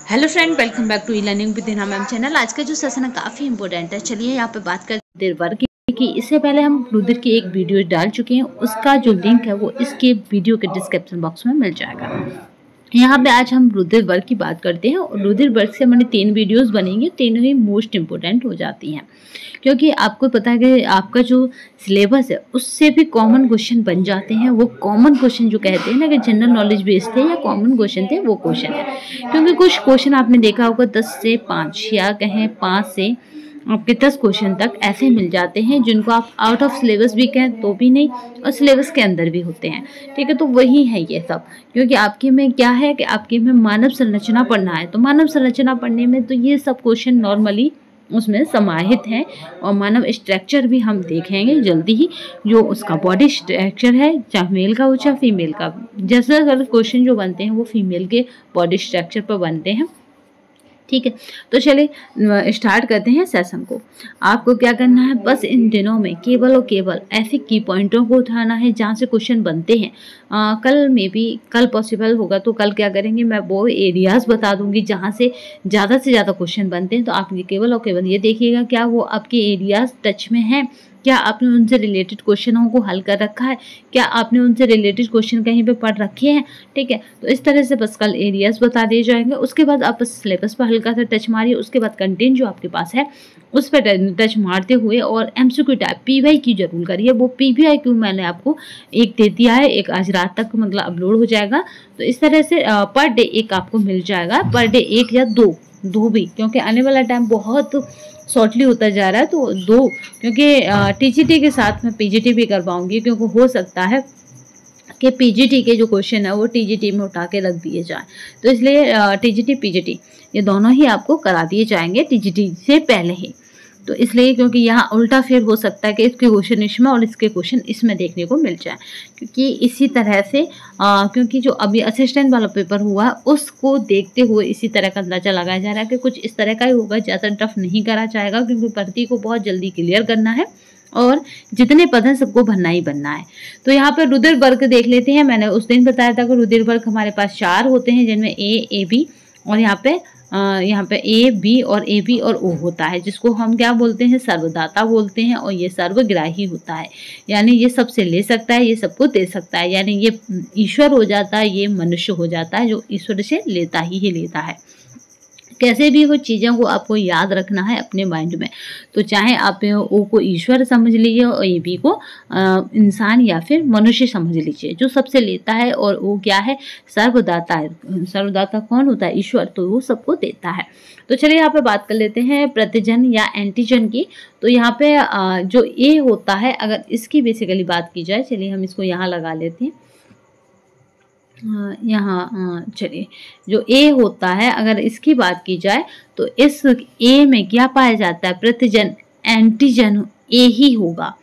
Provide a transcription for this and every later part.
Hello friend, welcome back to e learning with Hina ma'am channel. आज का जो session है काफ़ी इंपॉर्टेंट है। चलिए यहाँ पे बात करते हैं वर्क की। इससे पहले हम रुधिर की एक वीडियो डाल चुके हैं, उसका जो लिंक है वो इसके वीडियो के डिस्क्रिप्शन बॉक्स में मिल जाएगा। यहाँ पे आज हम रुधिर वर्क की बात करते हैं और रुधिर वर्क से हमारी 3 वीडियोस बनेंगे, तीनों ही मोस्ट इम्पोर्टेंट हो जाती हैं क्योंकि आपको पता है कि आपका जो सिलेबस है उससे भी कॉमन क्वेश्चन बन जाते हैं। वो कॉमन क्वेश्चन जो कहते हैं ना कि जनरल नॉलेज बेस्ड थे या कॉमन क्वेश्चन थे, वो क्वेश्चन है। क्योंकि कुछ क्वेश्चन आपने देखा होगा 10 से 5 या कहें 5 से आपके 10 क्वेश्चन तक ऐसे मिल जाते हैं जिनको आप आउट ऑफ सिलेबस भी कहें तो भी नहीं और सिलेबस के अंदर भी होते हैं। ठीक है, तो वही है ये सब। क्योंकि आपके में क्या है कि आपके में मानव संरचना पढ़ना है, तो मानव संरचना पढ़ने में तो ये सब क्वेश्चन नॉर्मली उसमें समाहित हैं। और मानव स्ट्रक्चर भी हम देखेंगे जल्दी ही, जो उसका बॉडी स्ट्रक्चर है, चाहे मेल का हो चाहे फीमेल का। जैसे अगर क्वेश्चन जो बनते हैं वो फीमेल के बॉडी स्ट्रक्चर पर बनते हैं। ठीक है, तो चलिए स्टार्ट करते हैं सेशन को। आपको क्या करना है, बस इन दिनों में केवल और केवल ऐसे की पॉइंटों को उठाना है जहाँ से क्वेश्चन बनते हैं। कल में भी, कल पॉसिबल होगा तो कल क्या करेंगे, मैं वो एरियाज बता दूंगी जहाँ से ज़्यादा क्वेश्चन बनते हैं। तो आप ये केवल और केवल ये देखिएगा क्या वो आपके एरियाज टच में हैं, क्या आपने उनसे रिलेटेड क्वेश्चनों को हल कर रखा है, क्या आपने उनसे रिलेटेड क्वेश्चन कहीं पे पढ़ रखे हैं। ठीक है, तो इस तरह से बस कल एरियाज बता दिए जाएंगे। उसके बाद आप बस सिलेबस पर हल्का सा टच मारिए। उसके बाद कंटेंट जो आपके पास है उस पर टच मारते हुए और एमसीक्यू टाइप PYQ जरूर करिए। वो PYQ मैंने आपको एक दे दिया है, एक आज रात तक मतलब अपलोड हो जाएगा। तो इस तरह से पर डे एक आपको मिल जाएगा, पर डे 1 या 2 भी, क्योंकि आने वाला टाइम बहुत शॉर्टली होता जा रहा है। तो 2, क्योंकि TGT के साथ मैं PGT भी करवाऊंगी, क्योंकि हो सकता है कि PGT के जो क्वेश्चन है वो TGT में उठा के रख दिए जाए। तो इसलिए TGT PGT ये दोनों ही आपको करा दिए जाएंगे TGT से पहले ही। तो इसलिए क्योंकि यहाँ उल्टा फिर हो सकता है कि इसके क्वेश्चन इसमें और इसके क्वेश्चन इसमें देखने को मिल जाए। क्योंकि इसी तरह से क्योंकि जो अभी असिस्टेंट वाला पेपर हुआ है उसको देखते हुए इसी तरह का अंदाजा लगाया जा रहा है कि कुछ इस तरह का ही होगा, ज़्यादा टफ नहीं करा जाएगा क्योंकि भर्ती को बहुत जल्दी क्लियर करना है और जितने पद हैं सबको भरना ही बनना है। तो यहाँ पर रुधिर वर्ग देख लेते हैं। मैंने उस दिन बताया था कि रुधिर वर्ग हमारे पास 4 होते हैं, जिनमें A, B और यहाँ पे A, B और AB और O होता है, जिसको हम क्या बोलते हैं, सर्वदाता बोलते हैं। और ये सर्वग्राही होता है, यानी ये सबसे ले सकता है, ये सबको दे सकता है। यानी ये ईश्वर हो जाता है, ये मनुष्य हो जाता है जो ईश्वर से लेता ही लेता है। कैसे भी वो चीज़ों को आपको याद रखना है अपने माइंड में। तो चाहे आप ओ को ईश्वर समझ लीजिए और AB को इंसान या फिर मनुष्य समझ लीजिए, जो सबसे लेता है। और वो क्या है, सर्वदाता है। सर्वदाता कौन होता है, ईश्वर, तो वो सबको देता है। तो चलिए यहाँ पे बात कर लेते हैं प्रतिजन या एंटीजन की। तो यहाँ पे जो A होता है, अगर इसकी बेसिकली बात की जाए, चलिए हम इसको यहाँ लगा लेते हैं। यहाँ चलिए, जो A होता है अगर इसकी बात की जाए तो इस A में क्या पाया जाता है, प्रतिजन, एंटीजन A ही होगा।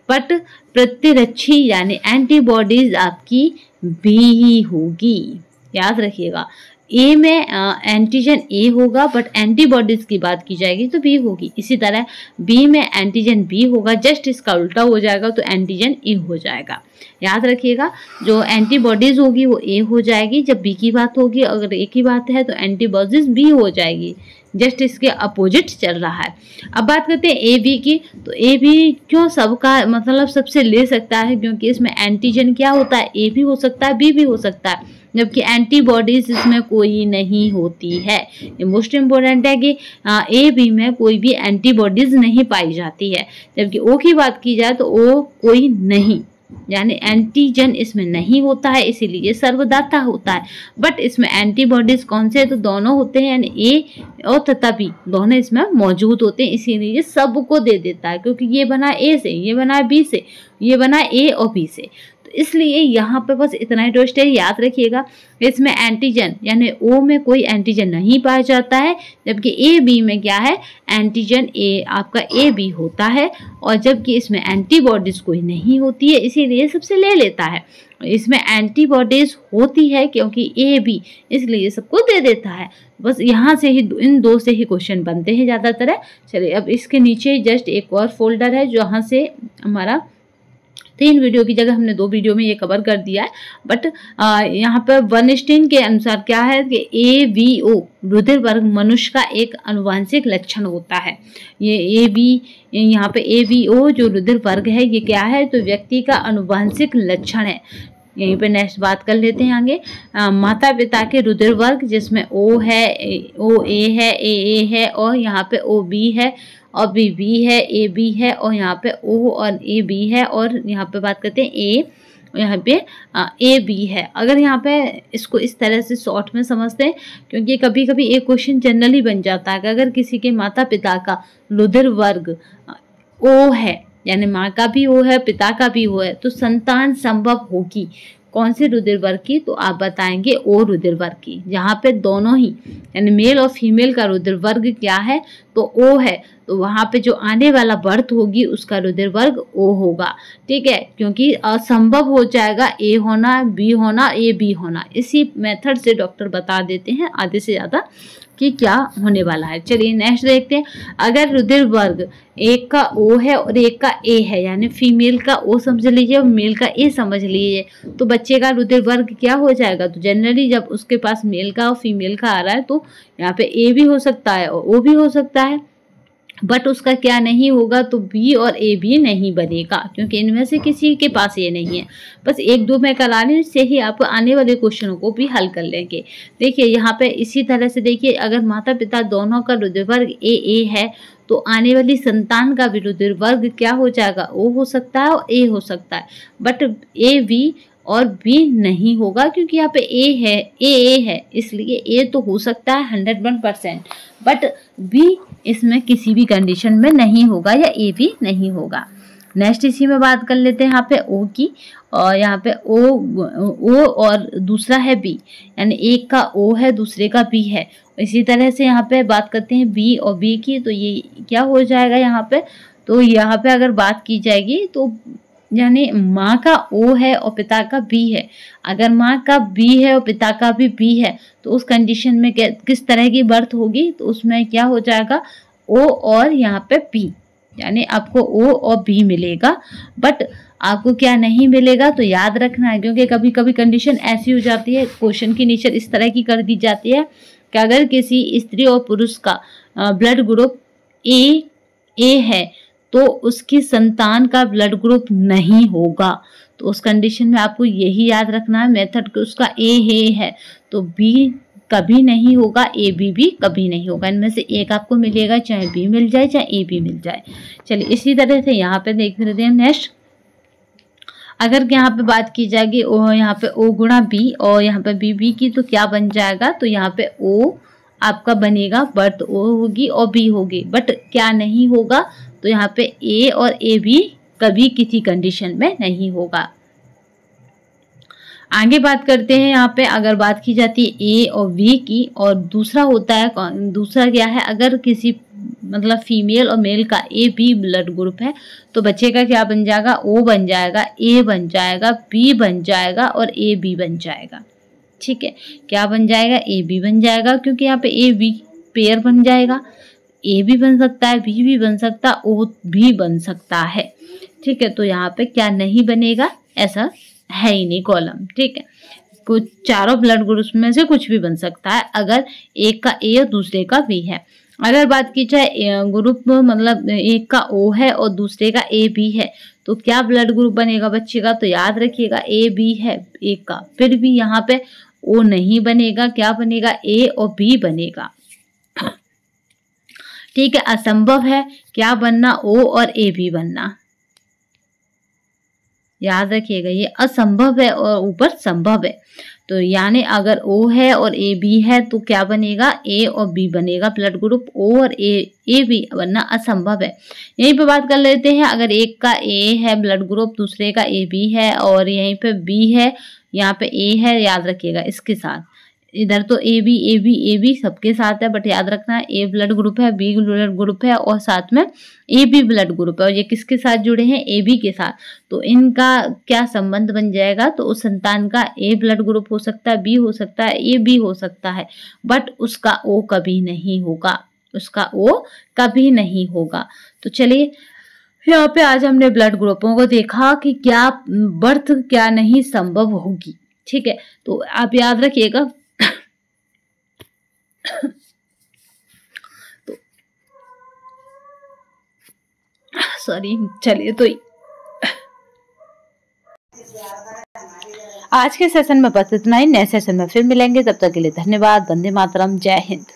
बट प्रतिरक्षी यानी एंटीबॉडीज आपकी B ही होगी, याद रखिएगा। A में एंटीजन A होगा बट एंटीबॉडीज की बात की जाएगी तो B होगी। इसी तरह B में एंटीजन B होगा, जस्ट इसका उल्टा हो जाएगा तो एंटीजन A हो जाएगा। याद रखिएगा, जो एंटीबॉडीज होगी वो A हो जाएगी जब B की बात होगी। अगर A की बात है तो एंटीबॉडीज B हो जाएगी, जस्ट इसके अपोजिट चल रहा है। अब बात करते हैं AB की। तो AB क्यों सबका मतलब सबसे ले सकता है, क्योंकि इसमें एंटीजन क्या होता है, A भी हो सकता है B भी हो सकता है, जबकि एंटीबॉडीज इसमें कोई नहीं होती है। ये मोस्ट इम्पोर्टेंट है कि AB में कोई भी एंटीबॉडीज नहीं पाई जाती है। जबकि O की बात की जाए तो O कोई नहीं, यानी एंटीजन इसमें नहीं होता है, इसीलिए सर्वदाता होता है। बट इसमें एंटीबॉडीज कौन से, तो दोनों होते हैं, यानी A और तथा B दोनों इसमें मौजूद होते हैं, इसीलिए सबको दे देता है। क्योंकि ये बना A से, ये बना B से, ये बना A और B से। इसलिए यहाँ पे बस इतना ही ट्विस्ट है, याद रखिएगा। इसमें एंटीजन यानी O में कोई एंटीजन नहीं पाया जाता है, जबकि AB में क्या है, एंटीजन A आपका AB होता है। और जबकि इसमें एंटीबॉडीज कोई नहीं होती है, इसीलिए सबसे ले लेता है। इसमें एंटीबॉडीज होती है क्योंकि AB, इसलिए सबको दे देता है। बस यहाँ से ही इन 2 से ही क्वेश्चन बनते हैं ज़्यादातर। चलिए अब इसके नीचे जस्ट एक और फोल्डर है जहाँ से हमारा 3 वीडियो की जगह हमने 2 वीडियो में ये कवर कर दिया है। बट यहाँ पर वर्नस्टीन के अनुसार क्या है कि ABO रुधिर वर्ग मनुष्य का एक आनुवांशिक लक्षण होता है। ये यहाँ पे ABO जो रुधिर वर्ग है ये क्या है, तो व्यक्ति का आनुवांशिक लक्षण है। यहीं पे नेक्स्ट बात कर लेते हैं आगे। माता पिता के रुधिर वर्ग जिसमें O है, OA है, AA है और यहाँ पे OB है और BB है, AB है और यहाँ पे O और AB है और यहाँ पे बात करते हैं A और यहाँ पे AB है। अगर यहाँ पे इसको इस तरह से शॉर्ट में समझते हैं, क्योंकि कभी कभी एक क्वेश्चन जनरली बन जाता है कि अगर किसी के माता पिता का रुधिर वर्ग O है, यानी माँ का भी O है, पिता का भी O है, तो संतान संभव होगी कौन से रुधिर वर्ग की, तो आप बताएंगे O रुधिर वर्ग की। जहाँ पे दोनों ही यानी मेल और फीमेल का रुधिर वर्ग क्या है, तो O है, तो वहाँ पे जो आने वाला बर्थ होगी उसका रुधिर वर्ग O होगा। ठीक है, क्योंकि असंभव हो जाएगा A होना, B होना, AB होना। इसी मेथड से डॉक्टर बता देते हैं आधे से ज़्यादा कि क्या होने वाला है। चलिए नेक्स्ट देखते हैं। अगर रुधिर वर्ग एक का O है और एक का A है, यानी फीमेल का O समझ लीजिए और मेल का A समझ लीजिए, तो बच्चे का रुधिर वर्ग क्या हो जाएगा, तो जनरली जब उसके पास मेल का और फीमेल का आ रहा है तो यहाँ पे A भी हो सकता है और O भी हो सकता है। बट उसका क्या नहीं होगा, तो B और A भी नहीं बनेगा, क्योंकि इनमें से किसी के पास ये नहीं है। बस 1-2 में कराने से ही आप आने वाले क्वेश्चनों को भी हल कर लेंगे। देखिए यहाँ पे इसी तरह से देखिए, अगर माता पिता दोनों का रुधिर वर्ग AA है तो आने वाली संतान का भी रुधिर वर्ग क्या हो जाएगा, O हो सकता है और A हो सकता है। बट AB और B नहीं होगा, क्योंकि यहाँ पे A है, AA है, इसलिए A तो हो सकता है 101%, बट B इसमें किसी भी कंडीशन में नहीं होगा या A भी नहीं होगा। नेक्स्ट इसी में बात कर लेते हैं यहाँ पे O की, और यहाँ पे O और दूसरा है B, यानी एक का O है दूसरे का B है। इसी तरह से यहाँ पे बात करते हैं B और B की, तो ये क्या हो जाएगा यहाँ पे, तो यहाँ पे अगर बात की जाएगी तो यानी माँ का O है और पिता का B है। अगर माँ का B है और पिता का भी B है तो उस कंडीशन में किस तरह की बर्थ होगी, तो उसमें क्या हो जाएगा, O और यहाँ पे B, यानी आपको O और B मिलेगा। बट आपको क्या नहीं मिलेगा, तो याद रखना है, क्योंकि कभी कभी कंडीशन ऐसी हो जाती है, क्वेश्चन की नेचर इस तरह की कर दी जाती है कि अगर किसी स्त्री और पुरुष का ब्लड ग्रुप A है तो उसकी संतान का ब्लड ग्रुप नहीं होगा। तो उस कंडीशन में आपको यही याद रखना है मेथड कि उसका A है तो B कभी नहीं होगा, AB भी कभी नहीं होगा। इनमें से एक आपको मिलेगा, चाहे B मिल जाए चाहे A भी मिल जाए। चलिए इसी तरह से यहाँ पे देख लेते हैं नेक्स्ट। अगर यहाँ पे बात की जाएगी यहाँ पे O गुणा B और यहाँ पे BB की, तो क्या बन जाएगा, तो यहाँ पे O आपका बनेगा, बर्थ O होगी और B होगी, बट क्या नहीं होगा, तो यहाँ पे A और AB कभी किसी कंडीशन में नहीं होगा। आगे बात करते हैं यहाँ पे, अगर बात की जाती है A और B की, और दूसरा होता है, दूसरा क्या है, अगर किसी मतलब फीमेल और मेल का AB ब्लड ग्रुप है तो बच्चे का क्या बन जाएगा, O बन जाएगा, A बन जाएगा, B बन जाएगा और AB बन जाएगा। ठीक है, क्या बन जाएगा, AB बन जाएगा, क्योंकि यहाँ पे AB पेयर बन जाएगा। A भी बन सकता है, B भी बन सकता है, O भी बन सकता है। ठीक है, तो यहाँ पे क्या नहीं बनेगा, ऐसा है ही नहीं कॉलम। ठीक है, कुछ चारों ब्लड ग्रुप में से कुछ भी बन सकता है अगर एक का A और दूसरे का B है। अगर बात की जाए ग्रुप मतलब एक का O है और दूसरे का AB है तो क्या ब्लड ग्रुप बनेगा बच्चे का, तो याद रखिएगा AB है एक का, फिर भी यहाँ पे O नहीं बनेगा, क्या बनेगा, A और B बनेगा। ठीक है, असंभव है क्या बनना, O और AB बनना, याद रखिएगा ये असंभव है और ऊपर संभव है। तो यानी अगर O है और AB है तो क्या बनेगा, A और B बनेगा ब्लड ग्रुप, O और AB बनना असंभव है। यहीं पे बात कर लेते हैं, अगर एक का A है ब्लड ग्रुप, दूसरे का AB है और यहीं पे B है, यहाँ पे A है, याद रखिएगा इसके साथ, इधर तो AB सबके साथ है, बट याद रखना है A ब्लड ग्रुप है, B ब्लड ग्रुप है और साथ में AB ब्लड ग्रुप है, और ये किसके साथ जुड़े हैं, AB के साथ। तो इनका क्या संबंध बन जाएगा, तो उस संतान का A ब्लड ग्रुप हो सकता है, B हो सकता है, AB हो सकता है, बट उसका O कभी नहीं होगा, उसका O कभी नहीं होगा। तो चलिए यहाँ पे आज हमने ब्लड ग्रुपों को देखा कि क्या बर्थ क्या नहीं संभव होगी। ठीक है, तो आप याद रखिएगा। तो सॉरी, चलिए तो आज के सेशन में बस इतना ही। नए सेशन में फिर मिलेंगे, तब तक के लिए धन्यवाद। वंदे मातरम, जय हिंद।